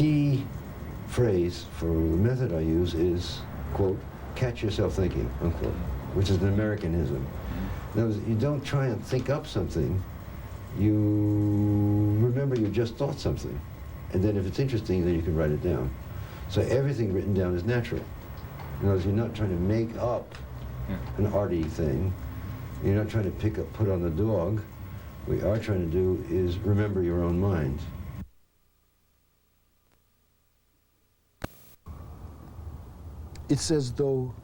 key phrase for the method I use is, quote, catch yourself thinking, unquote, which is an Americanism. In other words, you don't try and think up something, you remember you just thought something. And then if it's interesting, then you can write it down. So everything written down is natural. In other words, you're not trying to make up an arty thing. You're not trying to put on the dog. What you are trying to do is remember your own mind. It's as though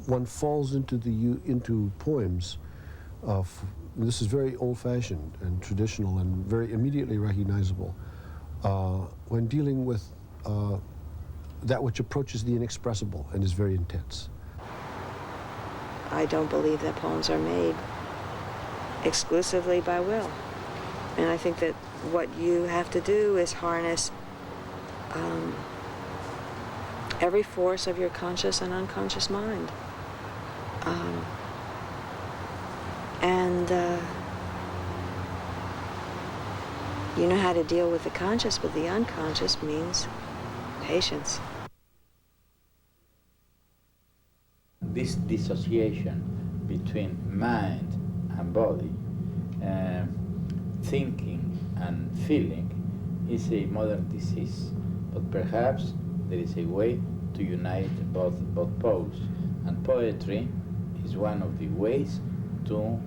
one falls into poems of, this is very old-fashioned and traditional and very immediately recognizable when dealing with that which approaches the inexpressible and is very intense. I don't believe that poems are made exclusively by will. And I think that what you have to do is harness every force of your conscious and unconscious mind. You know how to deal with the conscious, but the unconscious means patience. This dissociation between mind and body, thinking and feeling, is a modern disease. But perhaps there is a way to unite both poles, and poetry is one of the ways to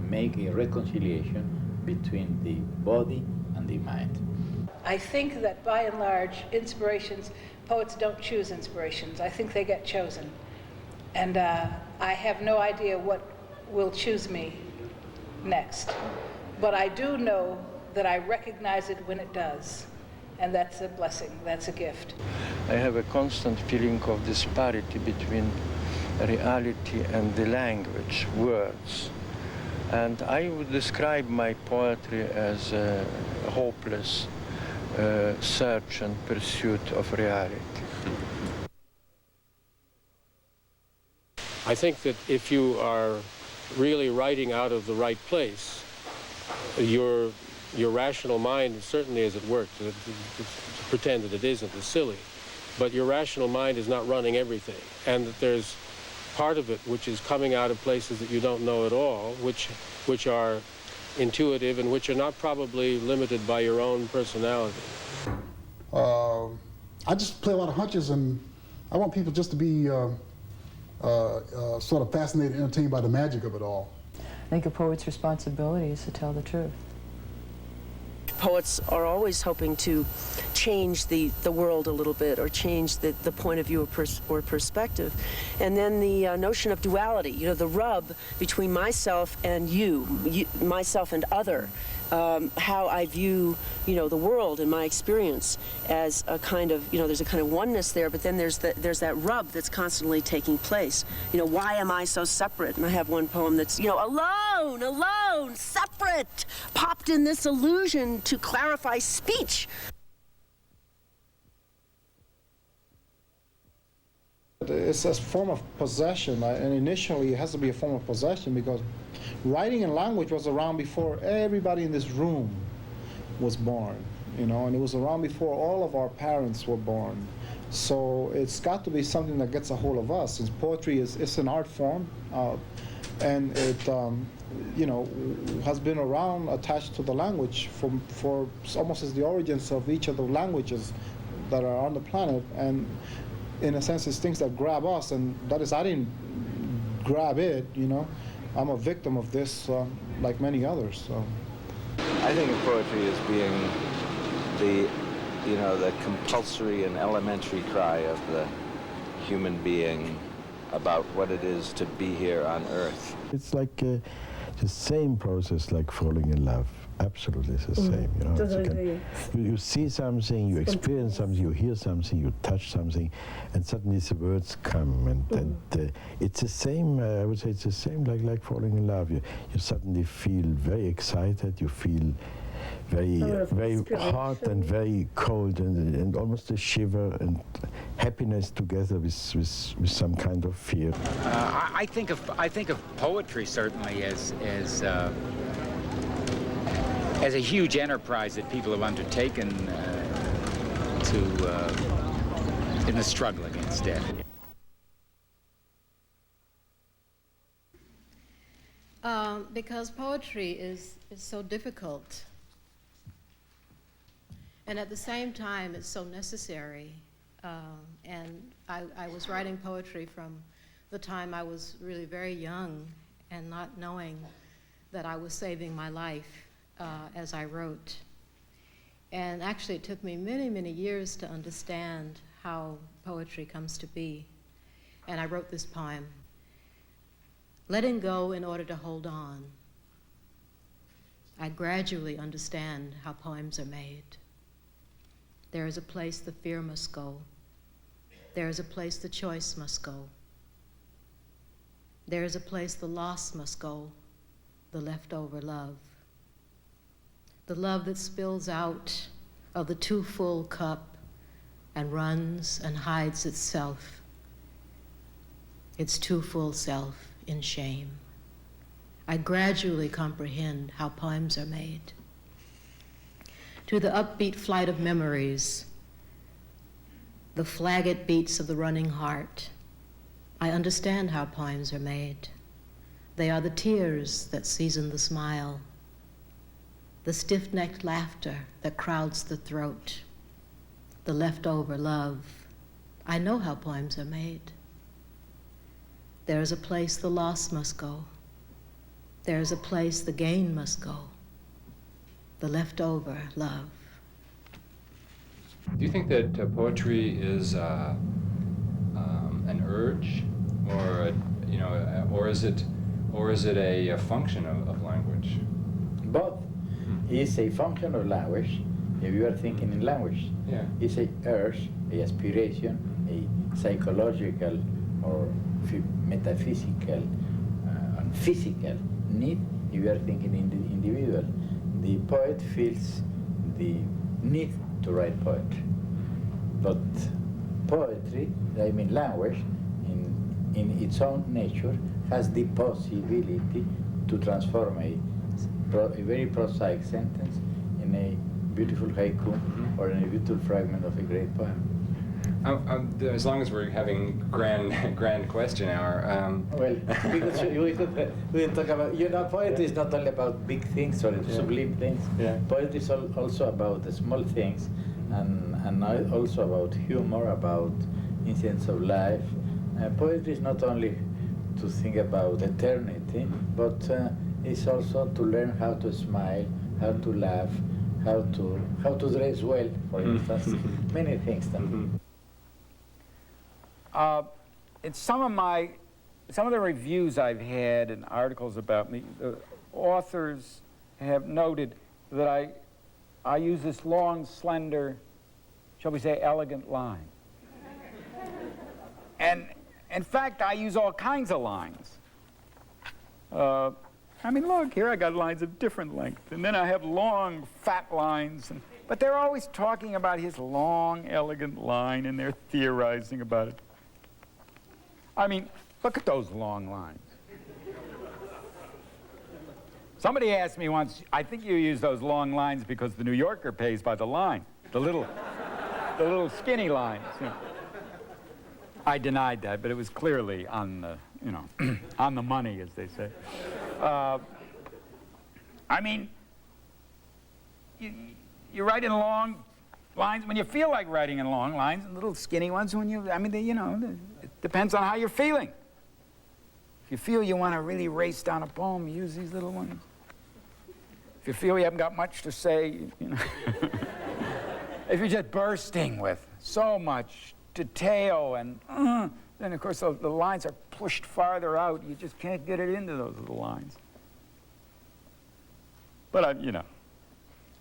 make a reconciliation between the body and the mind. I think that by and large, poets don't choose inspirations. I think they get chosen. And I have no idea what will choose me next. But I do know that I recognize it when it does. And that's a blessing, that's a gift. I have a constant feeling of disparity between reality and the language, words. And I would describe my poetry as a hopeless search and pursuit of reality. I think that if you are really writing out of the right place, your rational mind certainly is at work. To pretend that it isn't is silly. But your rational mind is not running everything. And that there's part of it which is coming out of places that you don't know at all, which are intuitive and which are not probably limited by your own personality. I just play a lot of hunches, and I want people just to be sort of fascinated and entertained by the magic of it all. I think a poet's responsibility is to tell the truth. Poets are always hoping to change the world a little bit, or change the point of view or perspective. And then the notion of duality, you know, the rub between myself and you, myself and other, how I view, you know, the world and my experience as a kind of, you know, there's a kind of oneness there, but then there's that rub that's constantly taking place. You know, why am I so separate? And I have one poem that's, you know, alone, separate, popped in this illusion to clarify speech. It's a form of possession, and initially it has to be a form of possession because writing and language was around before everybody in this room was born, you know, and it was around before all of our parents were born. So it's got to be something that gets a hold of us, since poetry is an art form, and it, you know, has been around attached to the language for almost as the origins of each of the languages that are on the planet. And in a sense, it's things that grab us, and that is, I didn't grab it, you know. I'm a victim of this, like many others. So. I think of poetry as being the, you know, the compulsory and elementary cry of the human being about what it is to be here on Earth. It's like the same process like falling in love. Absolutely, it's the same. You know, you see something, you experience something, you hear something, you touch something, and suddenly the words come, and it's the same. I would say it's the same like falling in love. You suddenly feel very excited. You feel very hot and very cold, and almost a shiver and happiness together with some kind of fear. I think of poetry certainly as as a huge enterprise that people have undertaken in the struggle against death. Because poetry is so difficult, and at the same time it's so necessary. And I was writing poetry from the time I was really very young and not knowing that I was saving my life as I wrote. And actually it took me many, many years to understand how poetry comes to be. And I wrote this poem. Letting go in order to hold on. I gradually understand how poems are made. There is a place the fear must go. There is a place the choice must go. There is a place the loss must go, the leftover love. The love that spills out of the too full cup and runs and hides itself, its too full self, in shame. I gradually comprehend how poems are made. To the upbeat flight of memories, the flagged beats of the running heart, I understand how poems are made. They are the tears that season the smile, the stiff-necked laughter that crowds the throat, the leftover love. I know how poems are made. There is a place the loss must go. There is a place the gain must go, the leftover love. Do you think that poetry is an urge, or or is it a function of language? Both. It's a function of language. If you are thinking in language, yeah. It's a urge, a aspiration, a psychological or metaphysical and physical need. If you are thinking in the individual, the poet feels the need to write poetry. But poetry, I mean language, in its own nature, has the possibility to transform a very prosaic sentence in a beautiful haiku or in a beautiful fragment of a great poem. As long as we're having grand question hour. Well, because we talk about, poetry is not only about big things or sublime things. Yeah. Poetry is also about the small things, and also about humor, about incidents of life. Poetry is not only to think about eternity, but it's also to learn how to smile, how to laugh, how to dress well, for instance, many things. In some of the reviews I've had and articles about me, the authors have noted that I use this long, slender, shall we say, elegant line. And in fact, I use all kinds of lines. I mean, look, here I got lines of different length, and then I have long, fat lines, but they're always talking about his long, elegant line, and they're theorizing about it. I mean, look at those long lines. Somebody asked me once, I think you use those long lines because the New Yorker pays by the line, the little skinny lines. You know. I denied that, but it was clearly on the, on the money, as they say. I mean, you write in long lines when you feel like writing in long lines, and little skinny ones when you, it depends on how you're feeling. If you feel you want to really race down a poem, use these little ones. If you feel you haven't got much to say, if you're just bursting with so much detail and then of course the lines are pushed farther out. You just can't get it into those little lines. But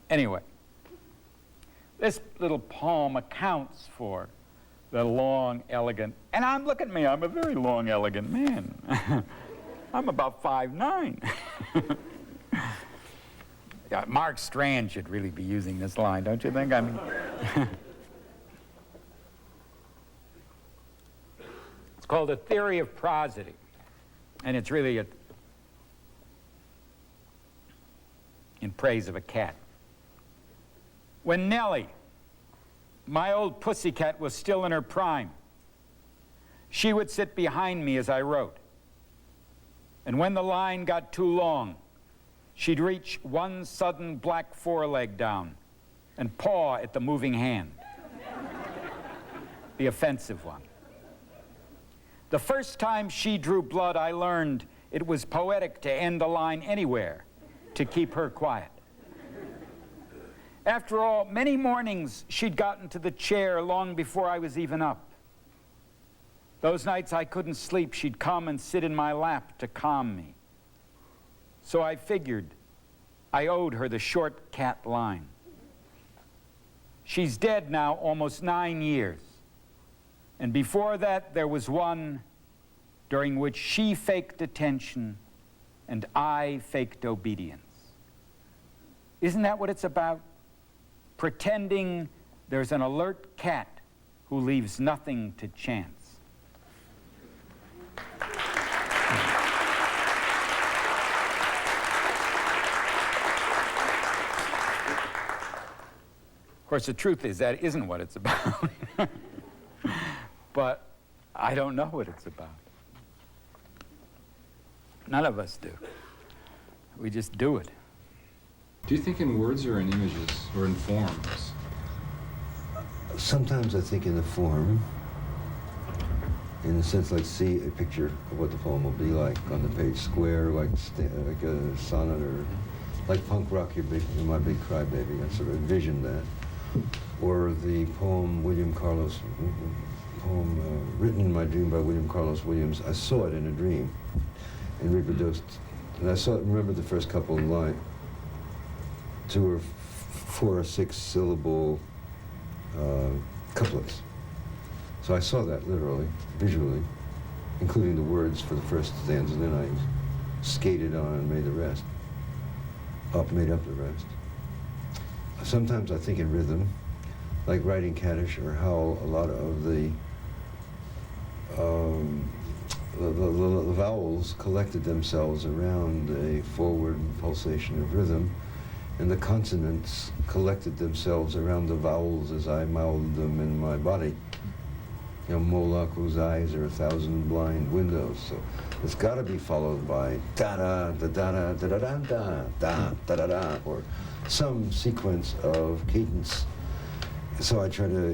anyway, this little poem accounts for the long, elegant, and look at me, I'm a very long, elegant man. I'm about 5'9". Mark Strand should really be using this line, don't you think? I mean, it's called a theory of prosody, and it's really in praise of a cat. When Nellie, my old pussycat, was still in her prime, she would sit behind me as I wrote. And when the line got too long, she'd reach one sudden black foreleg down and paw at the moving hand, the offensive one. The first time she drew blood, I learned it was poetic to end the line anywhere to keep her quiet. After all, many mornings she'd gotten to the chair long before I was even up. Those nights I couldn't sleep, she'd come and sit in my lap to calm me. So I figured I owed her the short cat line. She's dead now almost 9 years. And before that, there was one during which she faked attention and I faked obedience. Isn't that what it's about? Pretending there's an alert cat who leaves nothing to chance. Of course, the truth is that isn't what it's about. But I don't know what it's about. None of us do. We just do it. Do you think in words or in images or in forms? Sometimes I think in the form, in the sense like see a picture of what the poem will be like on the page square, like a sonnet, or like punk rock, You're My Big Crybaby. I sort of envisioned that. Or the poem William Carlos, poem written in my dream by William Carlos Williams. I saw it in a dream and reproduced. And I saw it, remember the first couple of lines, 2 or 4 or 6 syllable couplets. So I saw that literally, visually, including the words for the first stanza. Then I skated on and made the rest. Made up the rest. Sometimes I think in rhythm, like writing Kaddish, or how a lot of the vowels collected themselves around a forward pulsation of rhythm, and the consonants collected themselves around the vowels as I mouthed them in my body. You know, Moloch, whose eyes are 1,000 blind windows. So it's got to be followed by da-da, da-da, da-da-da, da-da, da-da-da, or some sequence of cadence. So I try to,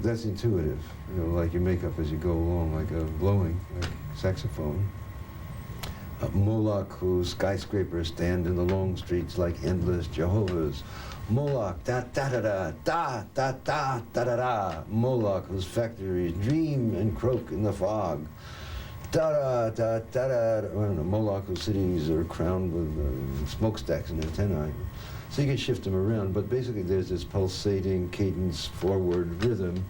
that's intuitive, you know, like you make up as you go along, like a blowing, like saxophone. Moloch, whose skyscrapers stand in the long streets like endless Jehovah's. Moloch, da-da-da-da, da-da-da, da-da-da. Moloch, whose factories dream and croak in the fog. Da-da-da-da-da. I don't know, Moloch, whose cities are crowned with smokestacks and antennae. So you can shift them around, but basically there's this pulsating cadence forward rhythm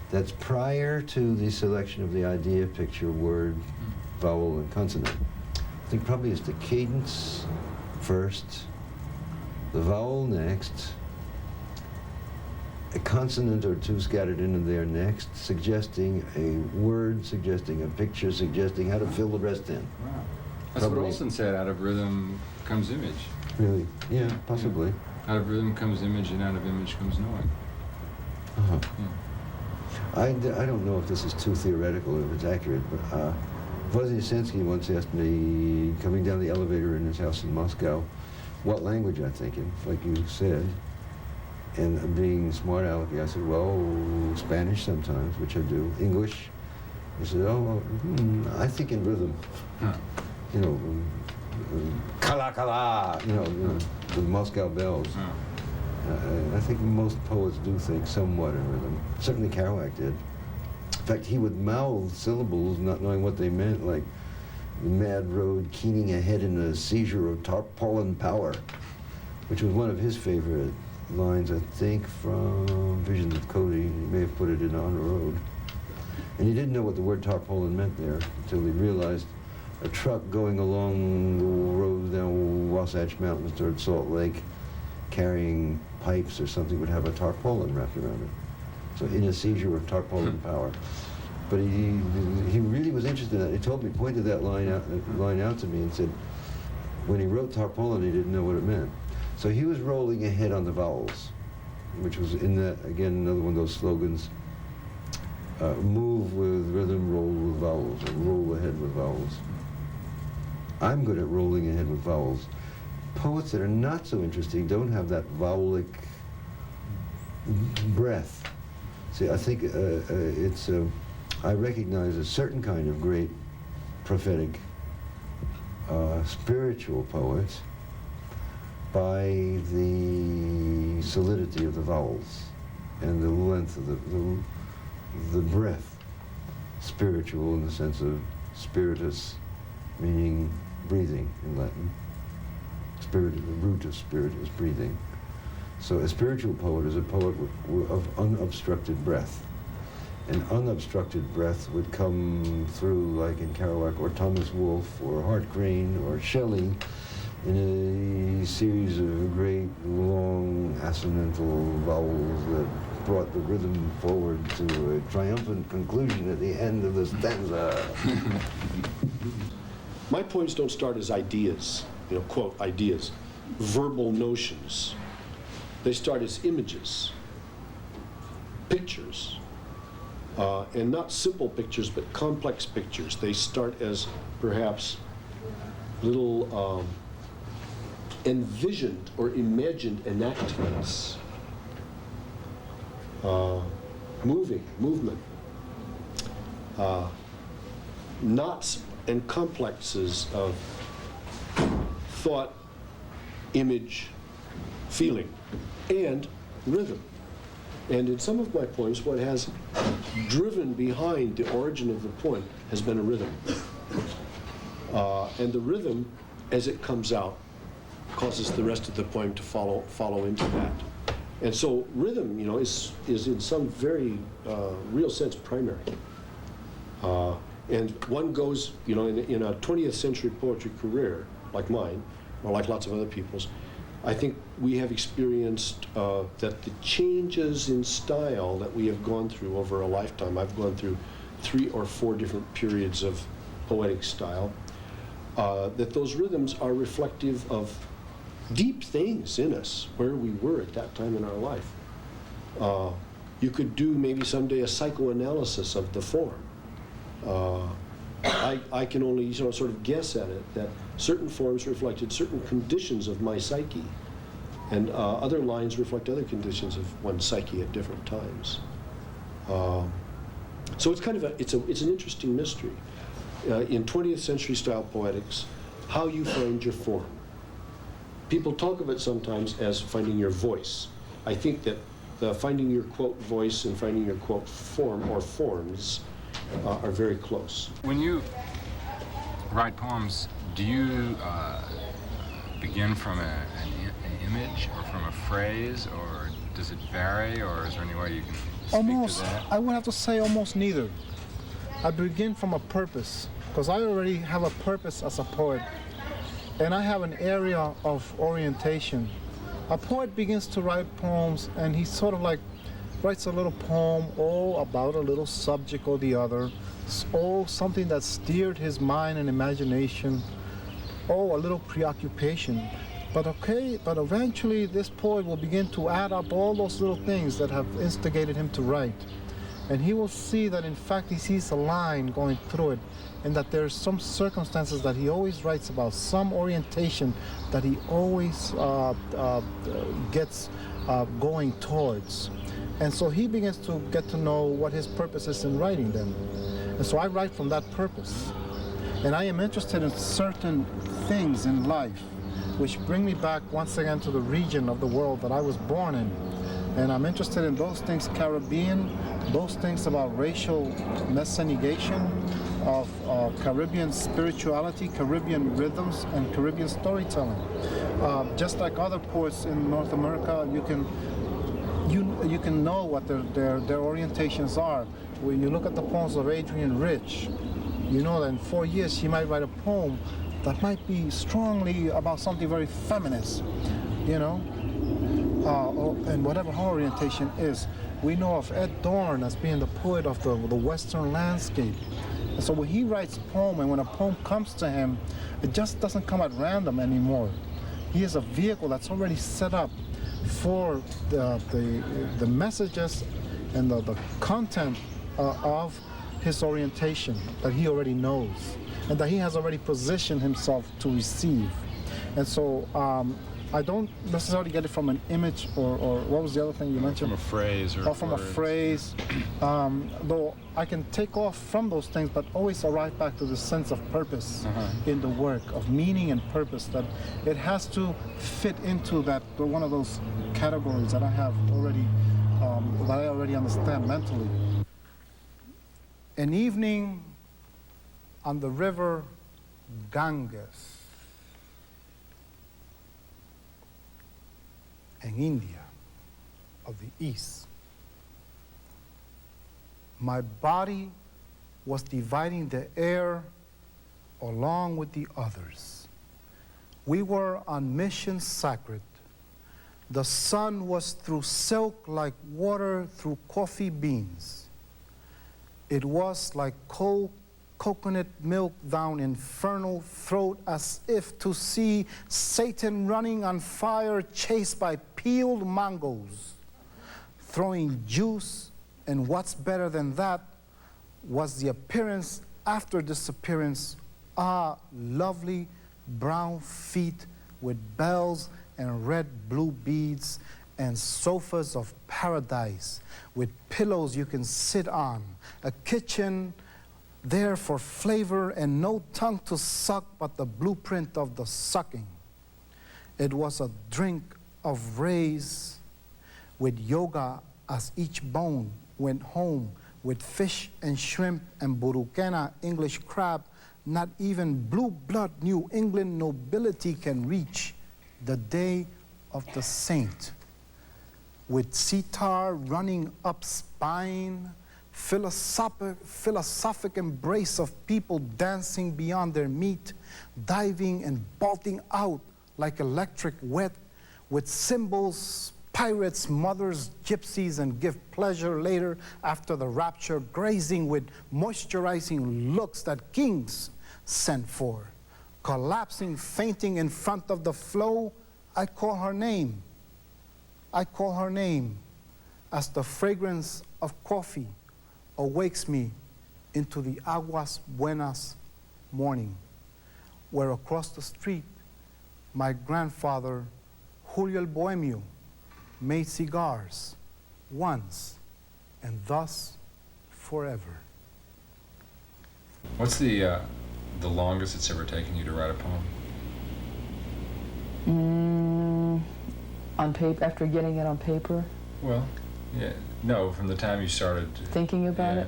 that's prior to the selection of the idea, picture, word, vowel, and consonant. I think probably it's the cadence first, the vowel next, a consonant or two scattered in there next, suggesting a word, suggesting a picture, suggesting how to fill the rest in. Wow. That's probably what Olson said, out of rhythm comes image. Really? Yeah, possibly. Yeah. Out of rhythm comes image, and out of image comes knowing. Uh-huh. Yeah. I don't know if this is too theoretical or if it's accurate, but Voznесensky once asked me, coming down the elevator in his house in Moscow, what language I think in, like you said. And being smart alecky, I said, well, Spanish sometimes, which I do. English. He said, oh, I think in rhythm. Huh. You know, kala kala, you know, the Moscow bells. I think most poets do think somewhat in rhythm. Certainly Kerouac did. In fact, he would mouth syllables not knowing what they meant, like the mad road keening ahead in a seizure of tarpaulin power, which was one of his favorite lines, I think, from Visions of Cody. He may have put it in On the Road. And he didn't know what the word tarpaulin meant there until he realized a truck going along the road down Wasatch Mountains toward Salt Lake carrying pipes or something would have a tarpaulin wrapped around it. So in a seizure of tarpaulin power. But he really was interested in that. He told me, pointed that line out to me and said, when he wrote tarpaulin, he didn't know what it meant. So he was rolling ahead on the vowels, which was in that, again, another one of those slogans, move with rhythm, roll with vowels, or roll ahead with vowels. I'm good at rolling ahead with vowels. Poets that are not so interesting don't have that vowelic breath. See, I think I recognize a certain kind of great prophetic spiritual poet by the solidity of the vowels and the length of the breath. Spiritual in the sense of spiritus, meaning breathing in Latin. Spirit, the root of spirit is breathing. So a spiritual poet is a poet of unobstructed breath. And unobstructed breath would come through, like in Kerouac or Thomas Wolfe or Hart Crane or Shelley, in a series of great, long, assonantal vowels that brought the rhythm forward to a triumphant conclusion at the end of the stanza. My poems don't start as ideas, quote, ideas, verbal notions. They start as images, pictures, and not simple pictures, but complex pictures. They start as perhaps little envisioned or imagined enactments, movement, knots and complexes of thought, image, feeling, and rhythm. And in some of my poems, what has driven behind the origin of the poem has been a rhythm. And the rhythm, as it comes out, causes the rest of the poem to follow into that. And so rhythm, is in some very real sense primary. And one goes, in a 20th century poetry career, like mine, or like lots of other people's, I think we have experienced that the changes in style that we have gone through over a lifetime, I've gone through 3 or 4 different periods of poetic style, that those rhythms are reflective of deep things in us, where we were at that time in our life. You could do maybe someday a psychoanalysis of the form. I can only sort of guess at it, that certain forms reflected certain conditions of my psyche, and other lines reflect other conditions of one's psyche at different times. So it's kind of it's an interesting mystery. In 20th century style poetics, how you find your form. People talk of it sometimes as finding your voice. I think that finding your quote voice and finding your quote form or forms are very close. When you write poems, do you begin from an image or from a phrase, or does it vary, or is there any way you can speak to that? I would have to say almost neither. I begin from a purpose, because I already have a purpose as a poet, and I have an area of orientation. A poet begins to write poems, and he sort of like writes a little poem all about a little subject or the other, something that steered his mind and imagination, a little preoccupation. But eventually this poet will begin to add up all those little things that have instigated him to write. And he will see that in fact he sees a line going through it, and that there's some circumstances that he always writes about, some orientation that he always gets going towards. And so he begins to get to know what his purpose is in writing them. And so I write from that purpose. And I am interested in certain things in life which bring me back once again to the region of the world that I was born in. And I'm interested in those things Caribbean, those things about racial miscegenation, of Caribbean spirituality, Caribbean rhythms, and Caribbean storytelling. Just like other poets in North America, you can know what their orientations are. When you look at the poems of Adrienne Rich, you know that in 4 years she might write a poem that might be strongly about something very feminist, and whatever her orientation is. We know of Ed Dorn as being the poet of the Western landscape. And so when he writes a poem, and when a poem comes to him, it just doesn't come at random anymore. He is a vehicle that's already set up for the messages and the content of his orientation that he already knows and that he has already positioned himself to receive. And so I don't necessarily get it from an image or what was the other thing you mentioned? From a phrase or from words. A phrase. Though I can take off from those things, but always arrive back to the sense of purpose in the work, of meaning and purpose, that it has to fit into that one of those categories that I have already, that I already understand mentally. An evening on the river Ganges in India of the East. My body was dividing the air along with the others. We were on mission sacred. The sun was through silk like water through coffee beans. It was like cold coconut milk down infernal throat, as if to see Satan running on fire chased by peeled mangoes, throwing juice, and what's better than that was the appearance after disappearance, lovely brown feet with bells and red blue beads and sofas of paradise with pillows you can sit on, a kitchen there for flavor and no tongue to suck but the blueprint of the sucking. It was a drink of rays with yoga as each bone went home with fish and shrimp and burukena English crab. Not even blue blood New England nobility can reach the day of the saint. With sitar running up spine, philosophic embrace of people dancing beyond their meat, diving and bolting out like electric wet, with symbols, pirates, mothers, gypsies, and give pleasure later after the rapture, grazing with moisturizing looks that kings sent for. Collapsing, fainting in front of the flow, I call her name. I call her name as the fragrance of coffee awakes me into the aguas buenas morning, where across the street my grandfather, Julio el Bohemio, made cigars once and thus forever. What's the longest it's ever taken you to write a poem? On paper, after getting it on paper? Well, yeah, no, from the time you started thinking about it.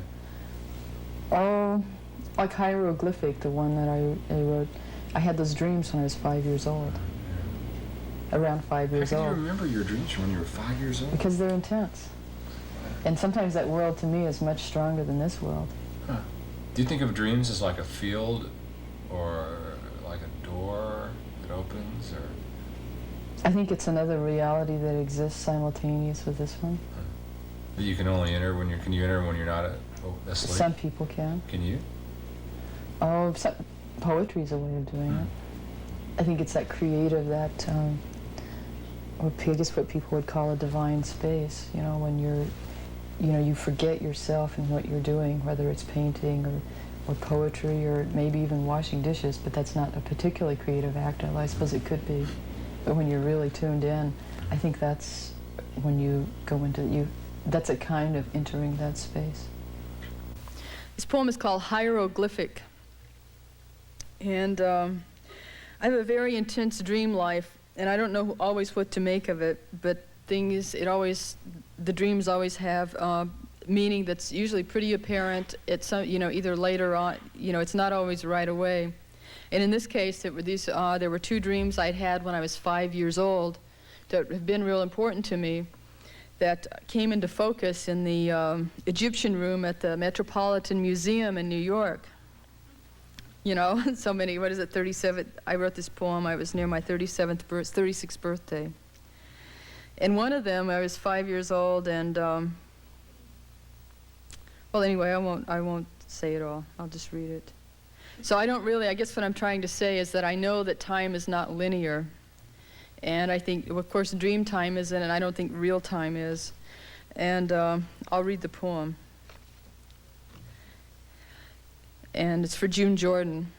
Oh, like Hieroglyphic, the one that I wrote. I had those dreams when I was 5 years old. Around 5 years old. How can you remember your dreams from when you were 5 years old? Because they're intense. And sometimes that world to me is much stronger than this world. Huh. Do you think of dreams as like a field or like a door that opens, or? I think it's another reality that exists simultaneous with this one. That you can only enter when can you enter when you're not asleep? Some people can. Can you? Oh, poetry is a way of doing it. I think it's that creative, that, or I guess what people would call a divine space, you know, when you're, you forget yourself and what you're doing, whether it's painting or poetry or maybe even washing dishes, but that's not a particularly creative act. I suppose it could be. But when you're really tuned in, I think that's when you go into, that's a kind of entering that space. This poem is called Hieroglyphic. And I have a very intense dream life, and I don't know always what to make of it, but thing is, the dreams always have meaning that's usually pretty apparent. It's, either later on, it's not always right away. And in this case, there were two dreams I'd had when I was 5 years old that have been real important to me, that came into focus in the Egyptian room at the Metropolitan Museum in New York. So many, 37, I wrote this poem, I was near my 36th birthday. And one of them, I was 5 years old, and, well, anyway, I won't say it all, I'll just read it. So I guess what I'm trying to say is that I know that time is not linear, And I think, of course, dream time isn't, and I don't think real time is. And I'll read the poem. And it's for June Jordan.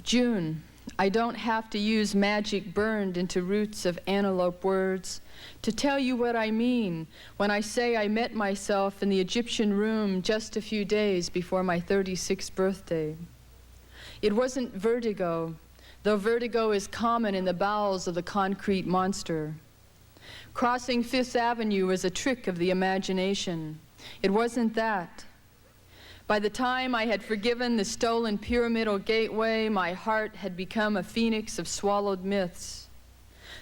June, I don't have to use magic burned into roots of antelope words to tell you what I mean when I say I met myself in the Egyptian room just a few days before my 36th birthday. It wasn't vertigo, though vertigo is common in the bowels of the concrete monster. Crossing Fifth Avenue was a trick of the imagination. It wasn't that. By the time I had forgiven the stolen pyramidal gateway, my heart had become a phoenix of swallowed myths.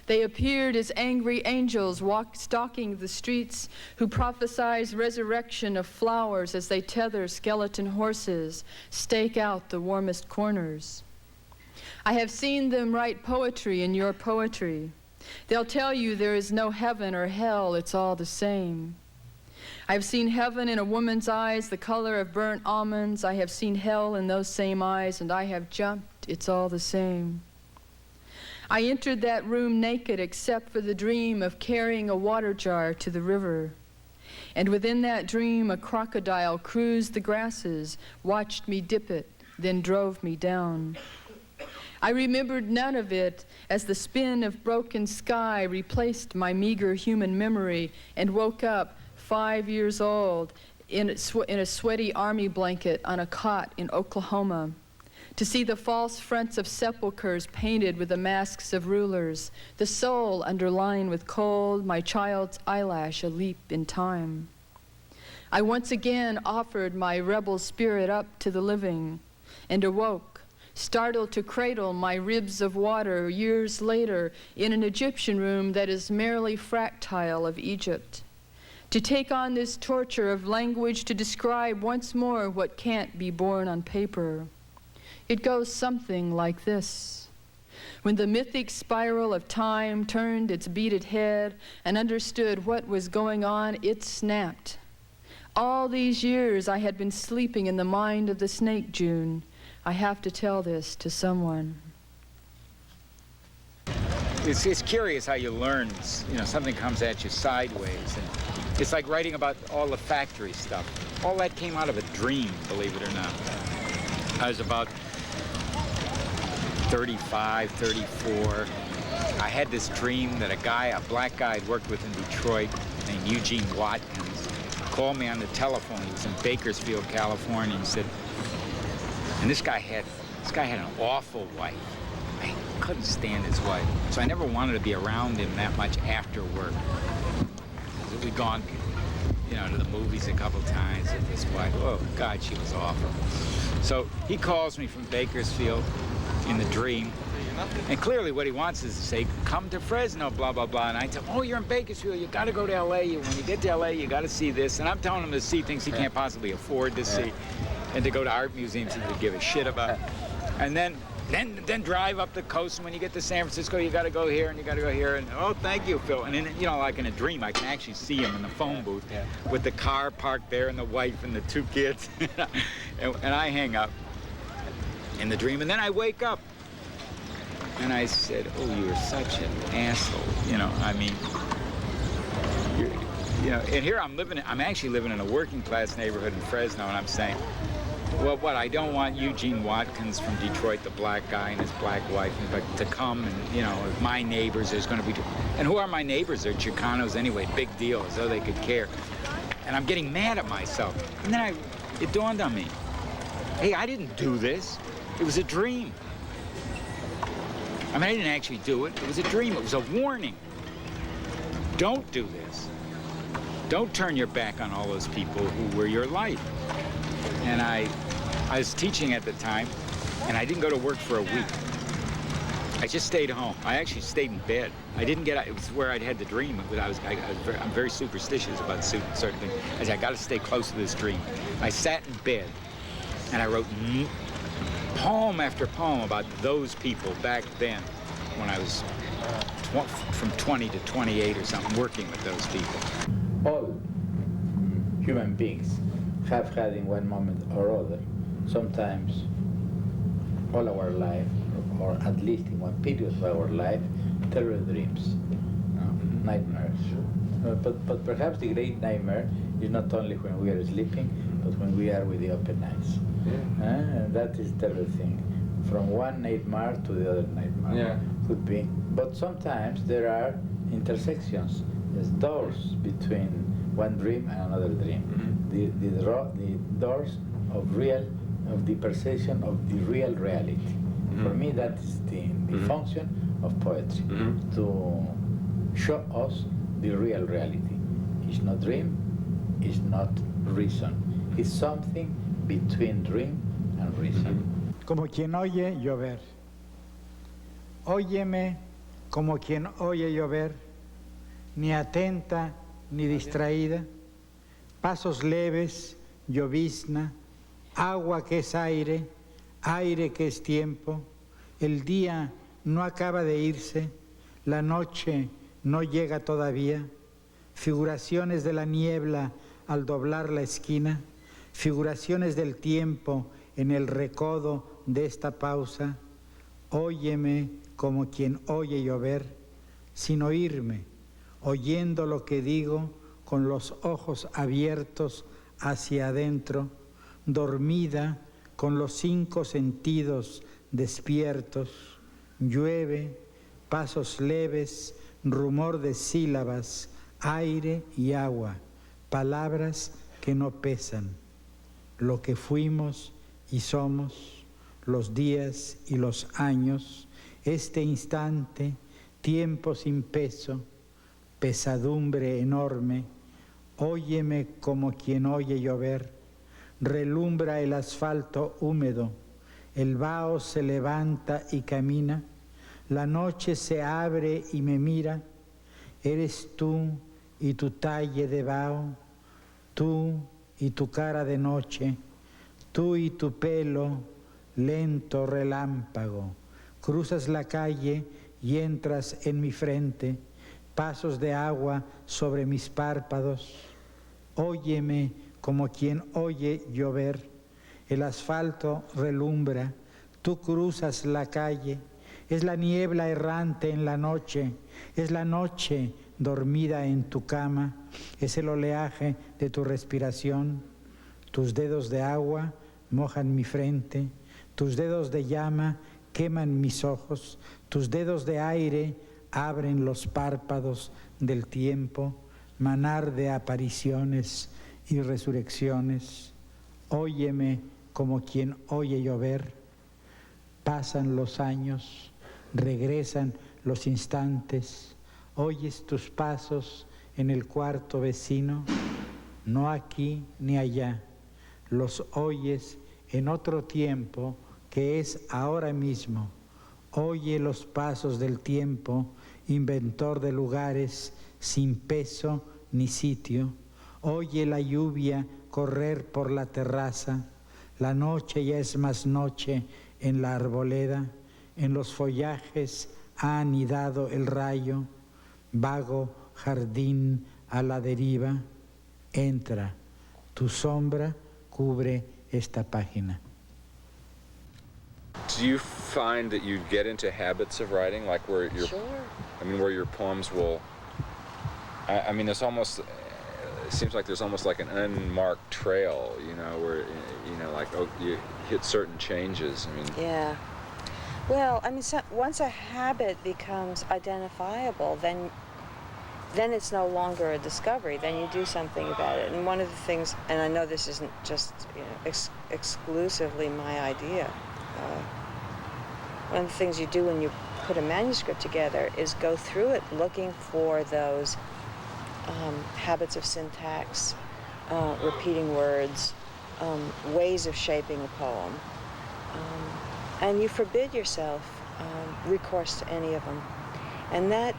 They appeared as angry angels stalking the streets who prophesize resurrection of flowers as they tether skeleton horses, stake out the warmest corners. I have seen them write poetry in your poetry. They'll tell you there is no heaven or hell, it's all the same. I have seen heaven in a woman's eyes, the color of burnt almonds. I have seen hell in those same eyes, and I have jumped, it's all the same. I entered that room naked except for the dream of carrying a water jar to the river. And within that dream, a crocodile cruised the grasses, watched me dip it, then drove me down. I remembered none of it as the spin of broken sky replaced my meager human memory and woke up 5 years old in a sweaty army blanket on a cot in Oklahoma to see the false fronts of sepulchres painted with the masks of rulers, the soul underlined with cold, my child's eyelash a leap in time. I once again offered my rebel spirit up to the living and awoke, startled to cradle my ribs of water years later in an Egyptian room that is merely fractile of Egypt. To take on this torture of language to describe once more what can't be born on paper. It goes something like this. When the mythic spiral of time turned its beaded head and understood what was going on, it snapped. All these years I had been sleeping in the mind of the snake, June. I have to tell this to someone. It's curious how you learn, you know, something comes at you sideways. And it's like writing about all the factory stuff. All that came out of a dream, believe it or not. I was about 35, 34. I had this dream that a black guy I'd worked with in Detroit named Eugene Watkins called me on the telephone. He was in Bakersfield, California. He said, and this guy had an awful wife. I couldn't stand his wife, so I never wanted to be around him that much after work. We'd gone, you know, to the movies a couple times with his wife. Oh, God, she was awful. So he calls me from Bakersfield in the dream, and clearly what he wants is to say, come to Fresno, blah, blah, blah. And I tell him, oh, you're in Bakersfield, you got to go to L.A. When you get to L.A., you got to see this. And I'm telling him to see things he can't possibly afford to see, and to go to art museums he could give a shit about. And then drive up the coast, and when you get to San Francisco, you got to go here and you got to go here, and oh, thank you, Phil. And then, you know, like in a dream, I can actually see him in the phone booth with the car parked there and the wife and the 2 kids. and I hang up in the dream, and then I wake up, and I said, oh, you're such an asshole. You know, I mean, you know, and here I'm actually living in a working class neighborhood in Fresno, and I'm saying, well, what, I don't want Eugene Watkins from Detroit, the black guy and his black wife, but to come and, you know, my neighbors, there's going to be, and who are my neighbors? They're Chicanos anyway, big deal, as though they could care. And I'm getting mad at myself. And then it dawned on me, hey, I didn't do this. It was a dream. I mean, I didn't actually do it. It was a dream. It was a warning. Don't do this. Don't turn your back on all those people who were your life. And I was teaching at the time, and I didn't go to work for a week. I just stayed home. I actually stayed in bed. I didn't get out. It was where I'd had the dream. I'm very superstitious about certain things. I said, I got to stay close to this dream. I sat in bed, and I wrote poem after poem about those people back then when I was from 20 to 28 or something, working with those people. All human beings have had in one moment or other, sometimes all our life, or at least in one period of our life, terror dreams, nightmares. But perhaps the great nightmare is not only when we are sleeping, but when we are with the open eyes. And that is terror thing. From one nightmare to the other nightmare could be. But sometimes there are intersections. There's doors between one dream and another dream. The doors of the perception of the real reality. For me, that is the function of poetry, to show us the real reality. It's not dream, it's not reason. It's something between dream and reason. Como quien oye llover. Óyeme como quien oye llover, ni atenta ni distraída, pasos leves, llovizna, agua que es aire, aire que es tiempo, el día no acaba de irse, la noche no llega todavía, figuraciones de la niebla al doblar la esquina, figuraciones del tiempo en el recodo de esta pausa, óyeme como quien oye llover, sin oírme, oyendo lo que digo con los ojos abiertos hacia adentro, dormida con los 5 sentidos despiertos, llueve, pasos leves, rumor de sílabas, aire y agua, palabras que no pesan, lo que fuimos y somos, los días y los años, este instante, tiempo sin peso, pesadumbre enorme, óyeme como quien oye llover, relumbra el asfalto húmedo, el vaho se levanta y camina, la noche se abre y me mira, eres tú y tu talle de vaho, tú y tu cara de noche, tú y tu pelo, lento relámpago, cruzas la calle y entras en mi frente, pasos de agua sobre mis párpados, óyeme como quien oye llover, el asfalto relumbra, tú cruzas la calle, es la niebla errante en la noche, es la noche dormida en tu cama, es el oleaje de tu respiración, tus dedos de agua mojan mi frente, tus dedos de llama queman mis ojos, tus dedos de aire abren los párpados del tiempo, manar de apariciones y resurrecciones. Óyeme como quien oye llover. Pasan los años, regresan los instantes, oyes tus pasos en el cuarto vecino, no aquí ni allá, los oyes en otro tiempo que es ahora mismo. Oye los pasos del tiempo, inventor de lugares sin peso ni sitio. Oye la lluvia correr por la terraza. La noche ya es más noche en la arboleda. En los follajes ha anidado el rayo. Vago jardín a la deriva. Entra, tu sombra cubre esta página. Do you find that you get into habits of writing, like where your, where your poems will? I mean, it's almost. It seems like there's almost like an unmarked trail, where like you hit certain changes. I mean. Yeah. Well, I mean, once a habit becomes identifiable, then it's no longer a discovery. Then you do something about it. And one of the things, and I know this isn't just exclusively my idea. One of the things you do when you put a manuscript together is go through it looking for those habits of syntax, repeating words, ways of shaping a poem. And you forbid yourself recourse to any of them. And that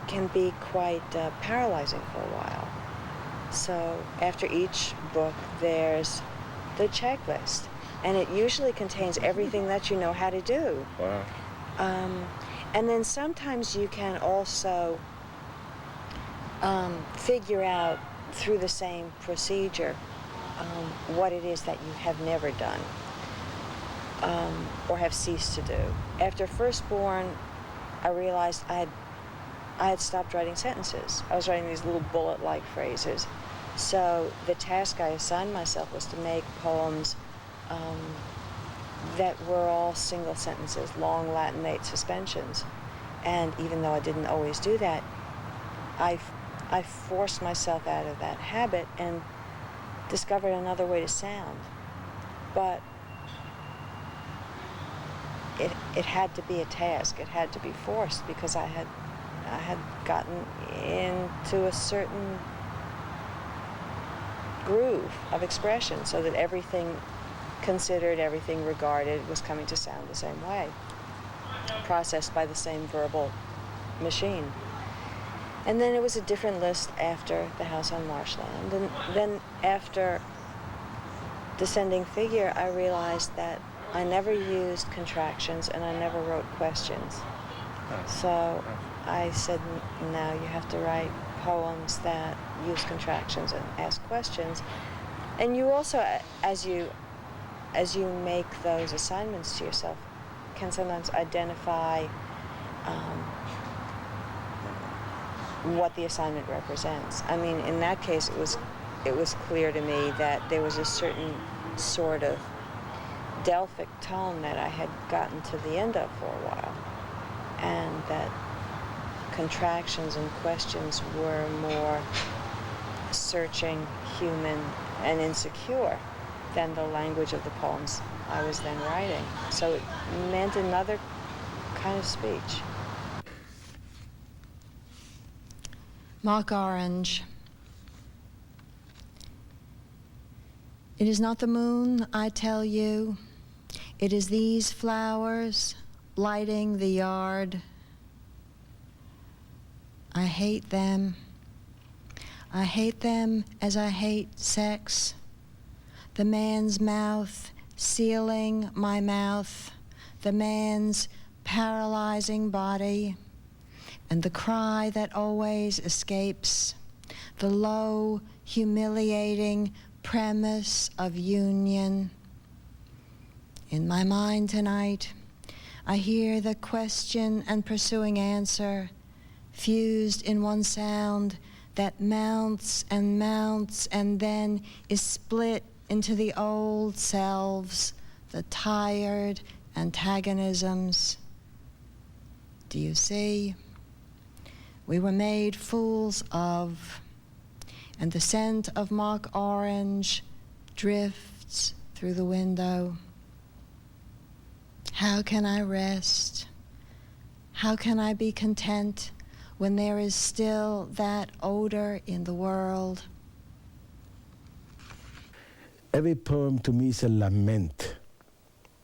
can be quite paralyzing for a while. So after each book, there's the checklist. And it usually contains everything that you know how to do. Wow. And then sometimes you can also figure out through the same procedure what it is that you have never done or have ceased to do. After Firstborn, I realized I had I had stopped writing sentences. I was writing these little bullet-like phrases. So the task I assigned myself was to make poems that were all single sentences, long Latinate suspensions. And even though I didn't always do that, I forced myself out of that habit and discovered another way to sound. But it had to be a task. It had to be forced because I had gotten into a certain groove of expression so that everything considered, everything regarded was coming to sound the same way, processed by the same verbal machine. And then it was a different list after The House on Marshland. And then after Descending Figure, I realized that I never used contractions and I never wrote questions. So I said, now you have to write poems that use contractions and ask questions. And you also, as you make those assignments to yourself, can sometimes identify what the assignment represents. I mean, in that case, it was clear to me that there was a certain sort of Delphic tone that I had gotten to the end of for a while, and that contractions and questions were more searching, human, and insecure than the language of the poems I was then writing. So it meant another kind of speech. Mock Orange. It is not the moon, I tell you. It is these flowers lighting the yard. I hate them. I hate them as I hate sex. The man's mouth sealing my mouth. The man's paralyzing body. And the cry that always escapes. The low, humiliating premise of union. In my mind tonight, I hear the question and pursuing answer fused in one sound that mounts and mounts and then is split into the old selves, the tired antagonisms. Do you see? We were made fools of, and the scent of mock orange drifts through the window. How can I rest? How can I be content when there is still that odor in the world? Every poem to me is a lament,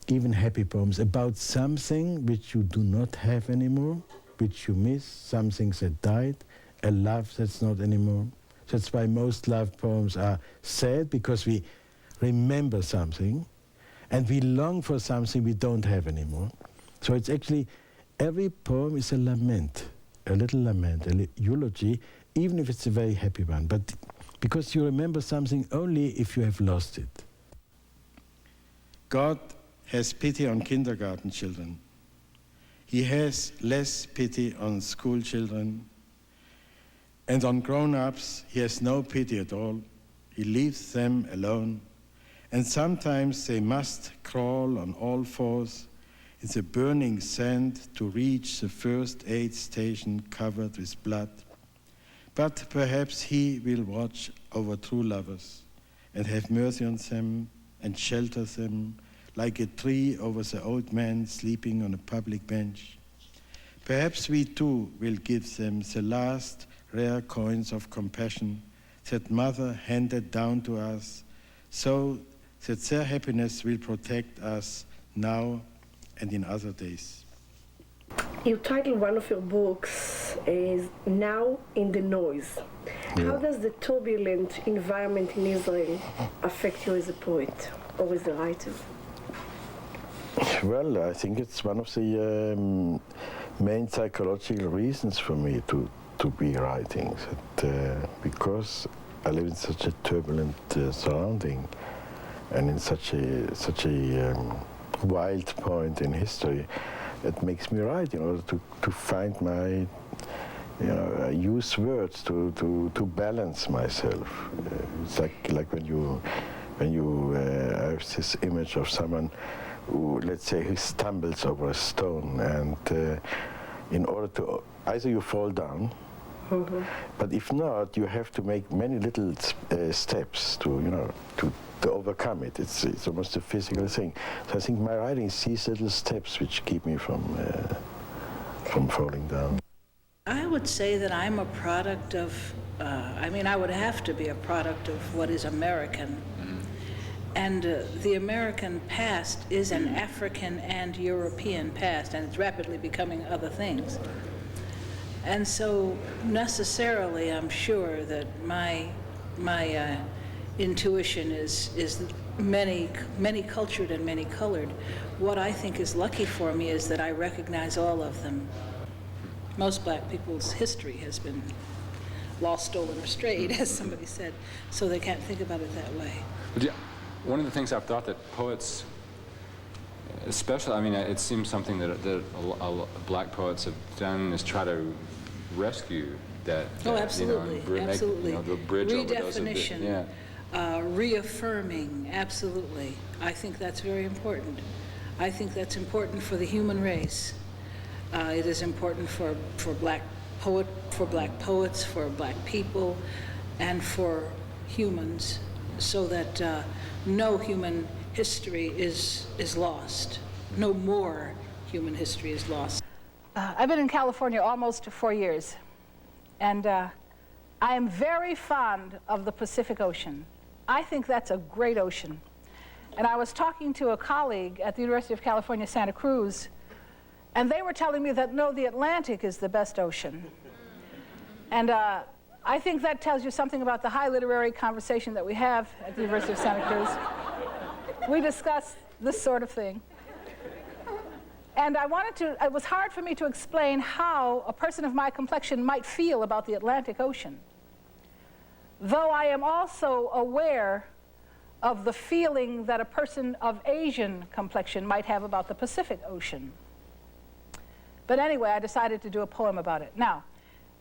even happy poems, about something which you do not have anymore, which you miss, something that died, a love that's not anymore. That's why most love poems are sad, because we remember something and we long for something we don't have anymore. So it's actually, every poem is a lament, a little lament, a eulogy, even if it's a very happy one, but because you remember something only if you have lost it. God has pity on kindergarten children. He has less pity on school children. And on grown-ups, he has no pity at all. He leaves them alone. And sometimes they must crawl on all fours in the burning sand to reach the first aid station covered with blood. But perhaps he will watch over true lovers and have mercy on them and shelter them like a tree over the old man sleeping on a public bench. Perhaps we too will give them the last rare coins of compassion that Mother handed down to us, so that their happiness will protect us now and in other days. You title one of your books is Now in the Noise. Yeah. How does the turbulent environment in Israel affect you as a poet or as a writer? Well, I think it's one of the main psychological reasons for me to be writing, because I live in such a turbulent surrounding and in such a wild point in history. It makes me write in order to find use words to balance myself. It's like when you have this image of someone who, let's say, he stumbles over a stone, and in order to, either you fall down, but if not, you have to make many little steps to overcome it. It's almost a physical thing. So I think my writing is these little steps which keep me from falling down. I would say that I'm a product of, I would have to be a product of what is American. And the American past is an African and European past, and it's rapidly becoming other things. And so necessarily, I'm sure that my intuition is many cultured and many colored. What I think is lucky for me is that I recognize all of them. Most black people's history has been lost, stolen, or strayed, as somebody said, so they can't think about it that way. But yeah, one of the things I've thought that poets, especially, it seems something that black poets have done is try to rescue that. Absolutely, absolutely. The bridge over those. Redefinition, reaffirming, absolutely. I think that's very important. I think that's important for the human race. It is important for black poets, for black people, and for humans, so that no human history is lost. No more human history is lost. I've been in California almost 4 years, and I am very fond of the Pacific Ocean. I think that's a great ocean. And I was talking to a colleague at the University of California, Santa Cruz, and they were telling me that, no, the Atlantic is the best ocean. And I think that tells you something about the high literary conversation that we have at the University of Santa Cruz. We discuss this sort of thing. And it was hard for me to explain how a person of my complexion might feel about the Atlantic Ocean, though I am also aware of the feeling that a person of Asian complexion might have about the Pacific Ocean. But anyway, I decided to do a poem about it. Now,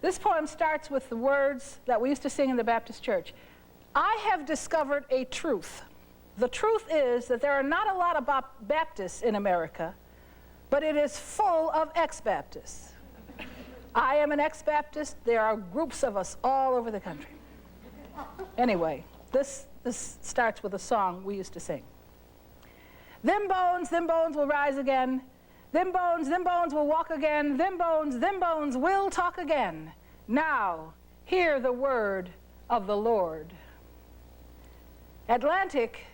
this poem starts with the words that we used to sing in the Baptist church. I have discovered a truth. The truth is that there are not a lot of Baptists in America, but it is full of ex-Baptists. I am an ex-Baptist. There are groups of us all over the country. Anyway, this starts with a song we used to sing. Them bones will rise again. Them bones will walk again. Them bones will talk again. Now, hear the word of the Lord. Atlantic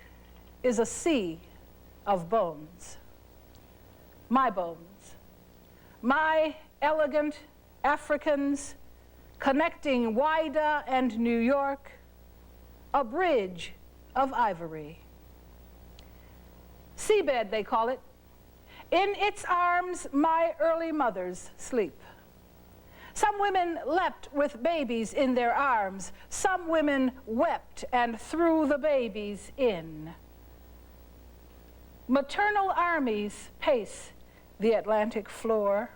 is a sea of bones. My bones. My elegant Africans connecting Whydah and New York, a bridge of ivory. Seabed, they call it. In its arms, my early mothers sleep. Some women leapt with babies in their arms. Some women wept and threw the babies in. Maternal armies pace the Atlantic floor.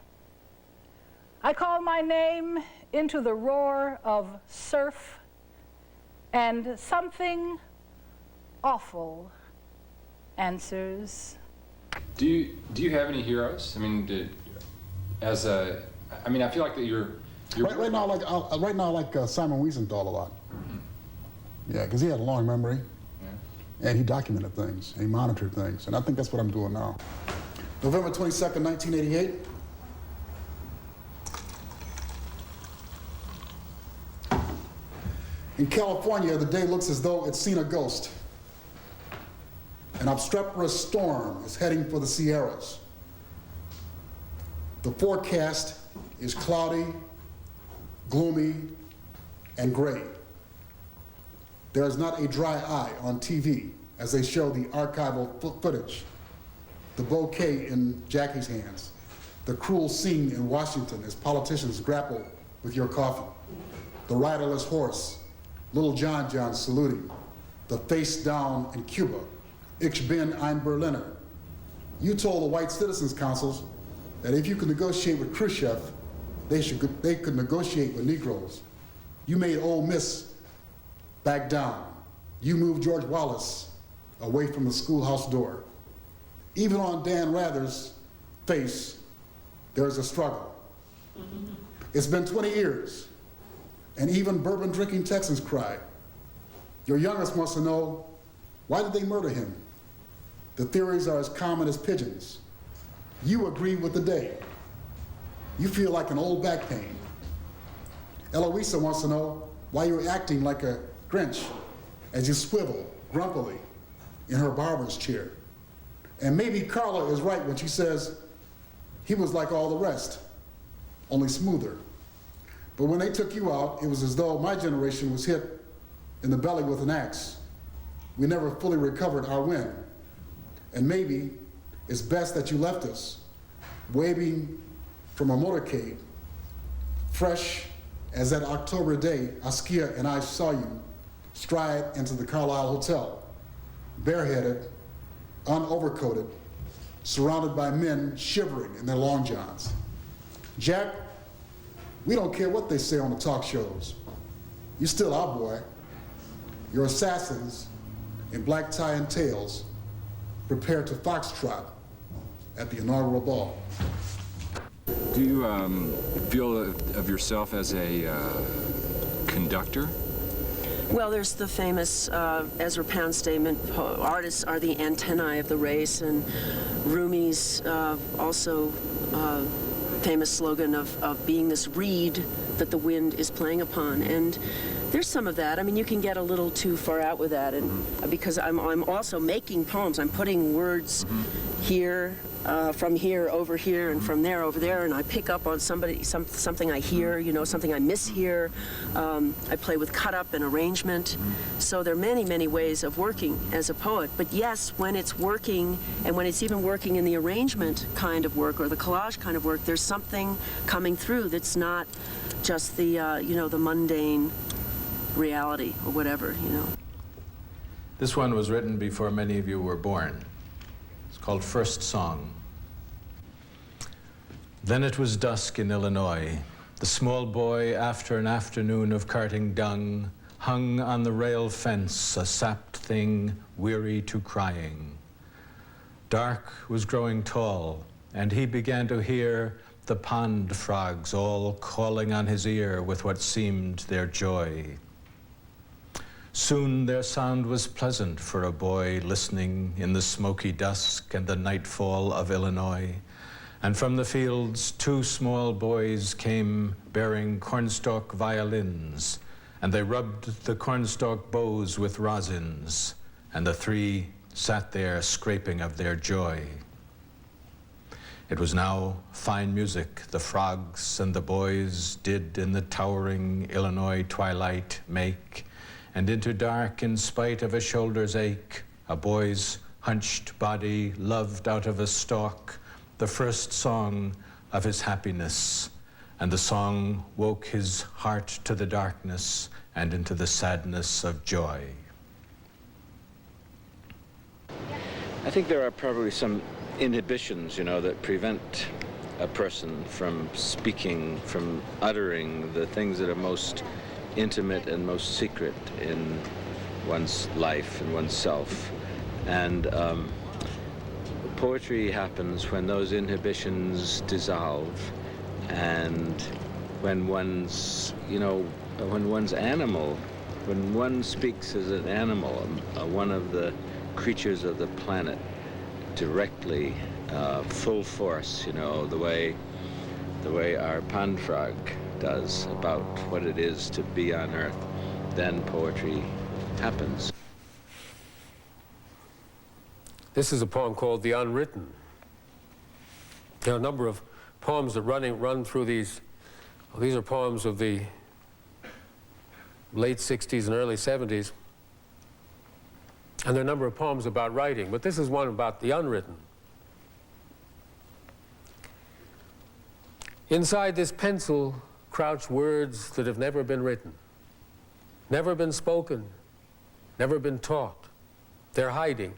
I call my name into the roar of surf, and something awful answers. Do you have any heroes? I feel like that you're right now I like Simon Wiesenthal a lot. Yeah, because he had a long memory, and he documented things, and he monitored things, and I think that's what I'm doing now. November 22nd, 1988. In California, the day looks as though it's seen a ghost. An obstreperous storm is heading for the Sierras. The forecast is cloudy, gloomy, and gray. There is not a dry eye on TV as they show the archival footage, the bouquet in Jackie's hands, the cruel scene in Washington as politicians grapple with your coffin, the riderless horse, Little John saluting, the face down in Cuba, Ich bin ein Berliner. You told the White Citizens Councils that if you could negotiate with Khrushchev, they could negotiate with Negroes. You made Ole Miss back down. You moved George Wallace away from the schoolhouse door. Even on Dan Rather's face, there is a struggle. It's been 20 years, and even bourbon-drinking Texans cry. Your youngest wants to know, why did they murder him? The theories are as common as pigeons. You agree with the day. You feel like an old back pain. Eloisa wants to know why you're acting like a Grinch as you swivel grumpily in her barber's chair. And maybe Carla is right when she says he was like all the rest, only smoother. But when they took you out, it was as though my generation was hit in the belly with an axe. We never fully recovered our win. And maybe it's best that you left us, waving from a motorcade, fresh as that October day Askia and I saw you stride into the Carlisle Hotel, bareheaded, unovercoated, surrounded by men shivering in their long johns. Jack, we don't care what they say on the talk shows. You're still our boy. Your assassins in black tie and tails prepare to foxtrot at the inaugural ball. Do you feel of yourself as a conductor? Well, there's the famous Ezra Pound statement, artists are the antennae of the race, and Rumi's also famous slogan of being this reed that the wind is playing upon. And there's some of that. I mean, you can get a little too far out with that, and because I'm also making poems. I'm putting words here, from here over here, and from there over there, and I pick up on something I hear, you know, something I mishear. I play with cut-up and arrangement. So there are many, many ways of working as a poet. But yes, when it's working, and when it's even working in the arrangement kind of work or the collage kind of work, there's something coming through that's not just the, you know, the mundane reality or whatever, you know. This one was written before many of you were born. It's called First Song. Then it was dusk in Illinois. The small boy, after an afternoon of carting dung, hung on the rail fence, a sapped thing, weary to crying. Dark was growing tall, and he began to hear the pond frogs all calling on his ear with what seemed their joy. Soon their sound was pleasant for a boy listening in the smoky dusk and the nightfall of Illinois. And from the fields, two small boys came bearing cornstalk violins, and they rubbed the cornstalk bows with rosins, and the three sat there scraping of their joy. It was now fine music the frogs and the boys did in the towering Illinois twilight make, and into dark in spite of a shoulder's ache, a boy's hunched body loved out of a stalk the first song of his happiness, and the song woke his heart to the darkness and into the sadness of joy. I think there are probably some inhibitions, you know, that prevent a person from speaking, from uttering the things that are most intimate and most secret in one's life and one's self. And poetry happens when those inhibitions dissolve, and when one's, you know, when one's animal, when one speaks as an animal, one of the creatures of the planet, directly, full force, you know, the way our pond frog does about what it is to be on Earth, then poetry happens. This is a poem called The Unwritten. There are a number of poems that run through these. Well, these are poems of the late 60s and early 70s. And there are a number of poems about writing, but this is one about the unwritten. Inside this pencil crouch words that have never been written, never been spoken, never been taught. They're hiding.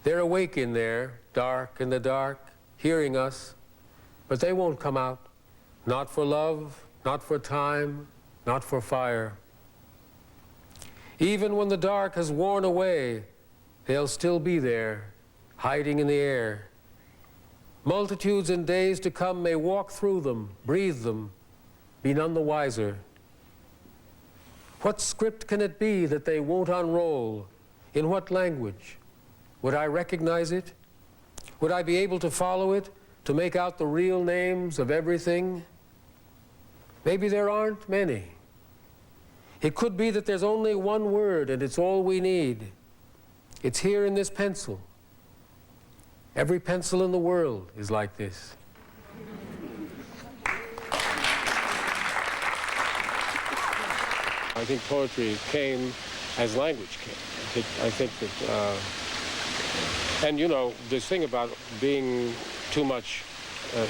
They're awake in there, dark in the dark, hearing us, but they won't come out. not for love, not for time, not for fire. Even when the dark has worn away, they'll still be there, hiding in the air. Multitudes in days to come may walk through them, breathe them, be none the wiser. What script can it be that they won't unroll? In what language? Would I recognize it? Would I be able to follow it, to make out the real names of everything? Maybe there aren't many. It could be that there's only one word and it's all we need. It's here in this pencil. Every pencil in the world is like this. I think poetry came as language came. I think that, and you know, this thing about being too much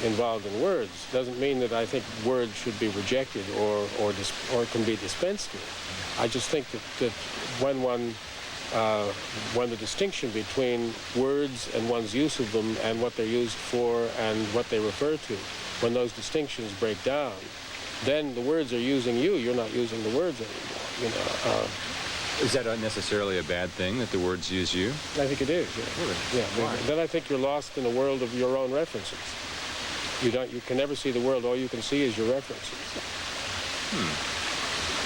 involved in words doesn't mean that I think words should be rejected or can be dispensed with. I just think that when the distinction between words and one's use of them and what they're used for and what they refer to, when those distinctions break down, then the words are using you. You're not using the words anymore. You know. Is that necessarily a bad thing that the words use you? I think it is. Yeah. Really? Yeah. Why? Then I think you're lost in a world of your own references. You can never see the world. All you can see is your references.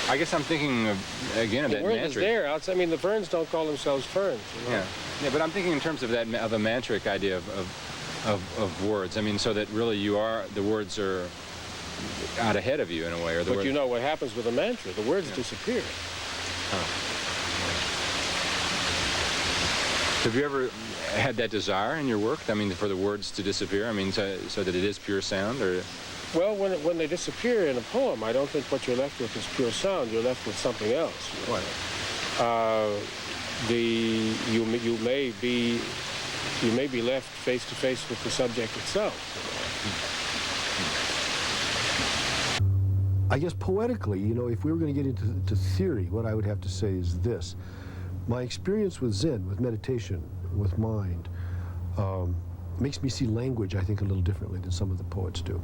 I guess I'm thinking of, again, of that mantric. The world is there. I mean, the ferns don't call themselves ferns. You know? Yeah, but I'm thinking in terms of that of a mantric idea of words. I mean, so that really the words are out ahead of you in a way, or but you know what happens with a mantra? The words disappear. Have you ever had that desire in your work? I mean, for the words to disappear? I mean, so that it is pure sound, or? Well, when they disappear in a poem, I don't think what you're left with is pure sound. You're left with something else. What? You may be left face to face with the subject itself. I guess poetically, you know, if we were going to get into theory, what I would have to say is this. My experience with Zen, with meditation, with mind, makes me see language, I think, a little differently than some of the poets do.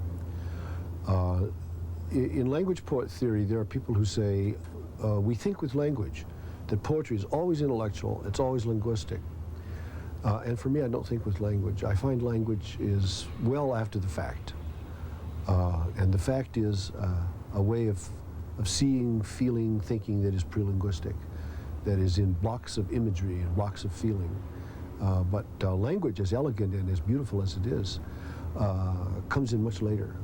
In language poet theory, there are people who say, we think with language, that poetry is always intellectual, it's always linguistic. And for me, I don't think with language. I find language is well after the fact. And the fact is a way of seeing, feeling, thinking that is pre-linguistic, that is in blocks of imagery and blocks of feeling. But language, as elegant and as beautiful as it is, comes in much later.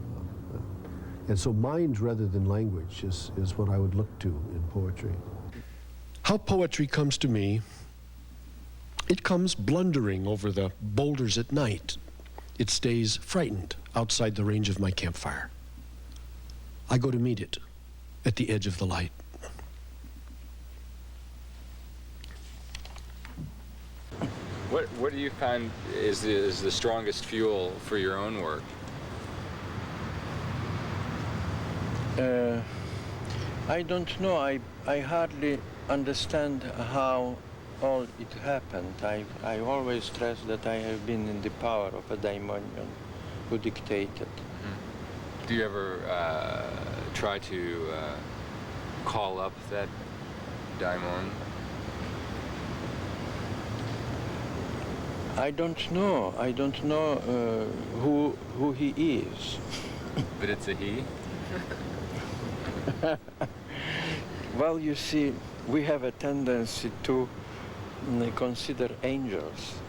And so mind rather than language is what I would look to in poetry. How poetry comes to me, it comes blundering over the boulders at night. It stays frightened outside the range of my campfire. I go to meet it at the edge of the light. What do you find is the strongest fuel for your own work? I don't know. I hardly understand how all it happened. I always stress that I have been in the power of a daimonion who dictated. Do you ever try to call up that daimon? I don't know. I don't know who he is. But it's a he? Well, you see, we have a tendency to consider angels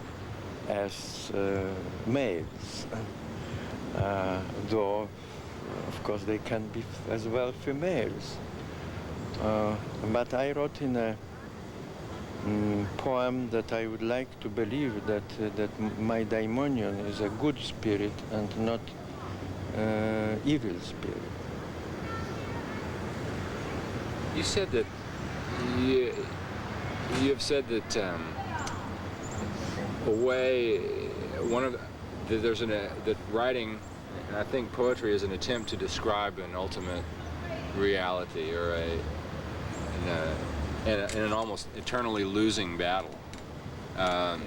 as males, though, of course, they can be as well females. But I wrote in a poem that I would like to believe that my daimonion is a good spirit and not evil spirit. You said that you have said that that writing, and I think poetry is an attempt to describe an ultimate reality or in an almost eternally losing battle. Do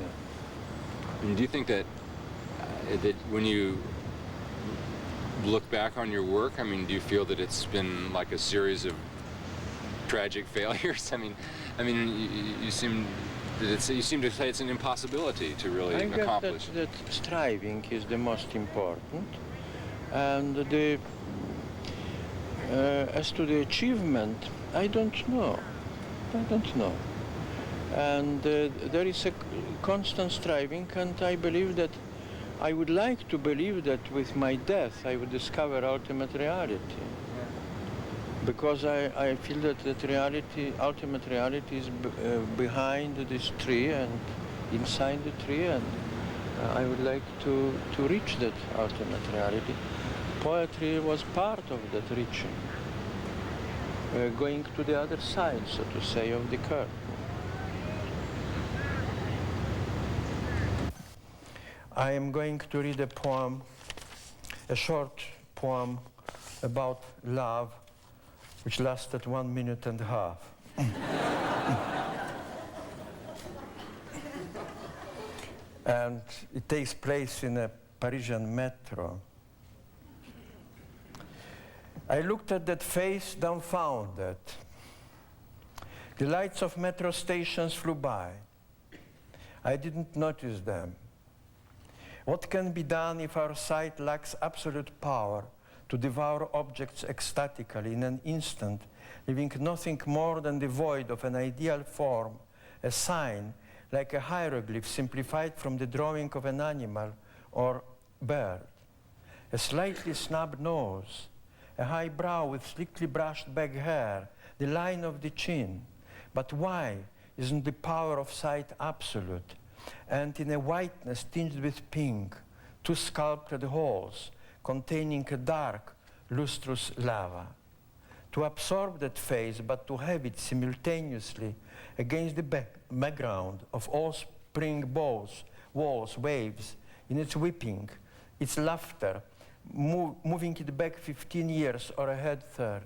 you think that when you look back on your work? I mean, do you feel that it's been like a series of tragic failures? I mean, you seem to say it's an impossibility to really accomplish. That striving is the most important, and as to the achievement, I don't know. And there is a constant striving, and I believe that I would like to believe that with my death I would discover ultimate reality. Because I feel that ultimate reality is behind this tree and inside the tree, and I would like to reach that ultimate reality. Poetry was part of that reaching, going to the other side, so to say, of the curve. I am going to read a poem, a short poem about love, which lasted 1.5 minutes. And it takes place in a Parisian metro. I looked at that face dumbfounded. The lights of metro stations flew by. I didn't notice them. What can be done if our sight lacks absolute power to devour objects ecstatically in an instant, leaving nothing more than the void of an ideal form, a sign like a hieroglyph simplified from the drawing of an animal or bird, a slightly snubbed nose, a high brow with slickly brushed back hair, the line of the chin. But why isn't the power of sight absolute? And in a whiteness tinged with pink, 2 sculpted holes containing a dark, lustrous lava. To absorb that face, but to have it simultaneously against the background of all spring balls, walls, waves, in its weeping, its laughter, moving it back 15 years or ahead 30.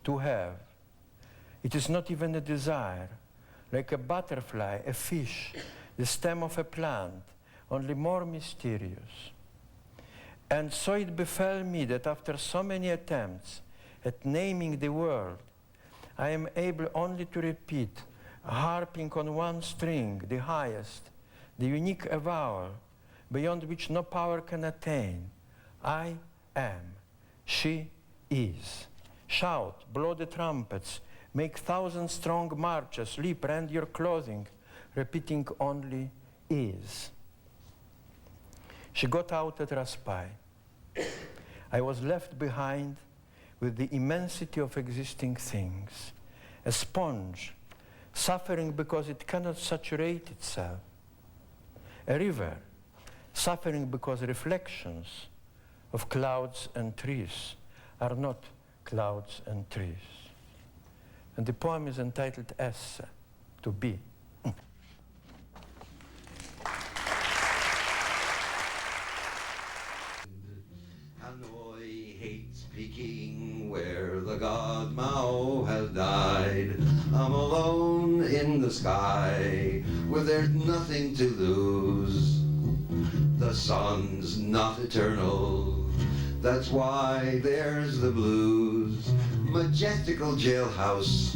To have. It is not even a desire, like a butterfly, a fish, the stem of a plant, only more mysterious. And so it befell me that after so many attempts at naming the world, I am able only to repeat, harping on one string, the highest, the unique avowal, beyond which no power can attain. I am. She is. Shout, blow the trumpets, make 1,000 strong marches, leap, rend your clothing, repeating only is. She got out at Raspail. I was left behind with the immensity of existing things, a sponge, suffering because it cannot saturate itself, a river, suffering because reflections of clouds and trees are not clouds and trees. And the poem is entitled Esse, to be. Hanoi hates Peking, where the god Mao has died. I'm alone in the sky, where there's nothing to lose. The sun's not eternal, that's why there's the blues. Majestical jailhouse,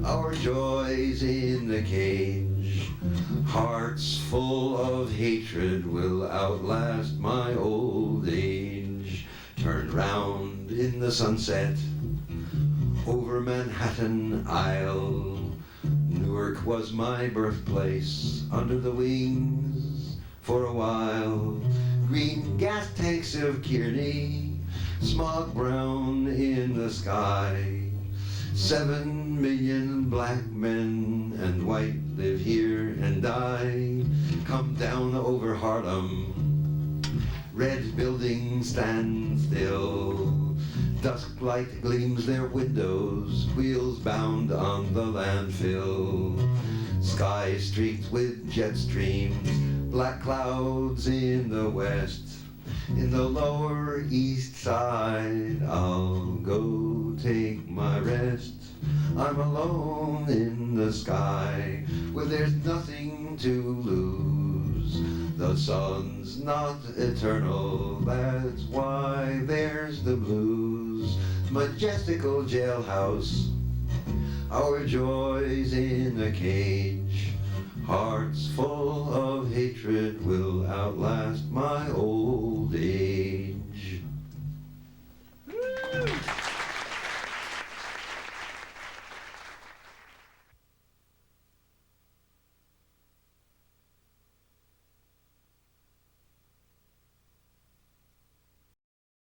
our joys in the cage. Hearts full of hatred will outlast my old age. Turned round in the sunset over Manhattan Isle. Newark was my birthplace, under the wings for a while. Green gas tanks of Kearney, smog brown in the sky. 7 million black men and white live here and die. Come down over Harlem, red buildings stand still. Dusk light gleams their windows, wheels bound on the landfill. Sky streaked with jet streams, black clouds in the west. In the lower east side, I'll go take my rest. I'm alone in the sky, where there's nothing to lose. The sun's not eternal, that's why there's the blues. Majestical jailhouse, our joys in a cage. Hearts full of hatred will outlast my old